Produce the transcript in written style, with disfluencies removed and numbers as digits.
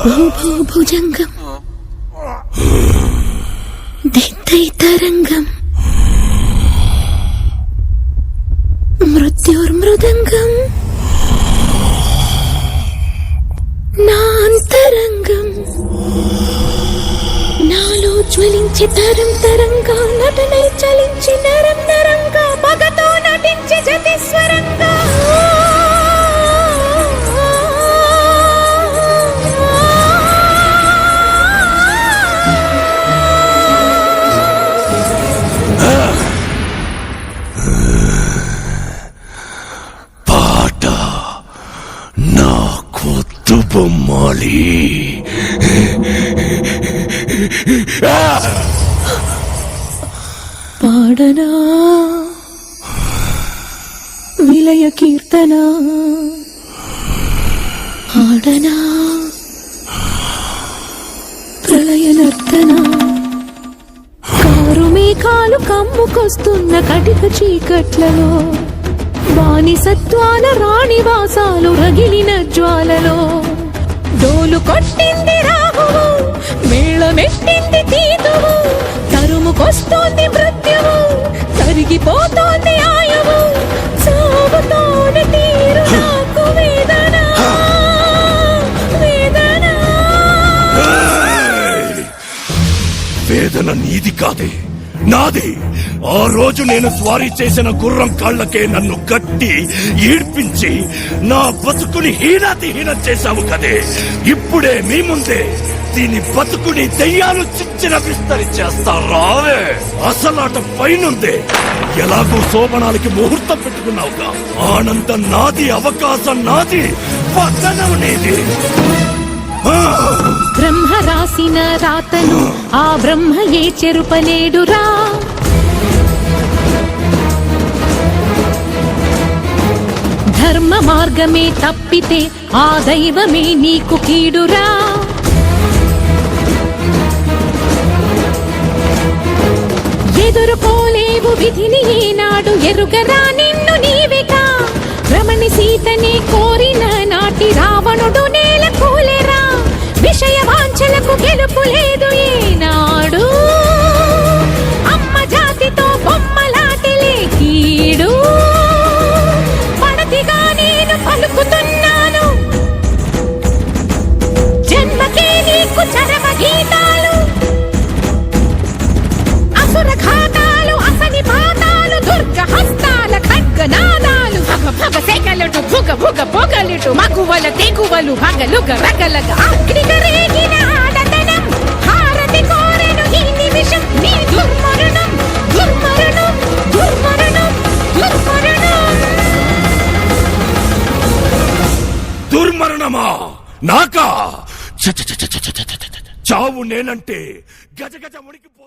భుజంగం దిత్తైతరంగం మృత్యుర్మృదంగం నాంతరంగం నాలో జ్వలించి తరం తరంగా నటనై చలించి నరం నరంగా పగతో నటించి జతిస్వరంగా పాట నా కొత్త బొమ్మాలి. పాడనా విలయ కీర్తన ఆడనా ప్రళయ నర్తన కారు మేఘాలు కమ్ముకొస్తున్న కటిక చీకట్లలో బానిసత్వాల రాణివాసాలు రగిలిన జ్వాలలో డోలు కొట్టింది రాహువు మేళమెట్టింది తీతువు తరుముకొస్తోంది మృత్యువు తరిగిపోతోంది ఆయువు సాగుతోంది తీరు నాకు వేదన వేదన వేదన నీది కాదే, నాది. ఆ రోజు నేను స్వారీ చేసిన గుర్రం కాళ్లకే నన్ను కట్టి ఈడ్పించి నా బతుకుని హీనాతిహీనం చేశావు కదే. ఇప్పుడే మీ ముందే దీని బతుకుని దెయ్యాలు చిచ్చిన విస్తరి చేస్తా రావే. అసలాట పైనుందే. ఎలాగో శోభనాలకి ముహూర్తం పెట్టుకున్నావుగా. ఆనందం నాది, అవకాశం నాది, పతనం నీది. బ్రహ్మ రాసిన రాతను ఆ బ్రహ్మయే చెరుపలేడురా. ధర్మ మార్గమే తప్పితే ఆ దైవమే నీకు కీడురా. ఎదుర్కోలేవు విధిని ఈనాడు ఎరుగరా నిన్ను నీవిగా. రమణి సీతని కోరిన నాటి రావణుడు నేల కూలేరా. విషయ వాంఛలకు గెలుపు లేదు ఈనాడు. అమ్మ జాతితో బొమ్మలాటలే కీడు. పడతిగా నేను పలుకుతున్నాను జన్మకే నీకు చరమ గీతాలు. అసుర ఘాతాలు అసని పాతాలు దుర్గ హస్తాల ఖడ్గనాదాలు. భగ భగ సెగలుటు భుగ భుగ పొగలుటు మగువల తెగువలు భగలుగ రగలగ అగ్నిగ రేగిన ఆడతనం. హారతి కోరెను ఈ నిమిషం నీ దుర్మరణం దుర్మరణం దుర్మరణం దుర్మరణం. దుర్మరణమా నాకా? చావు నేనంటే గజ గజ ఉనికిపో.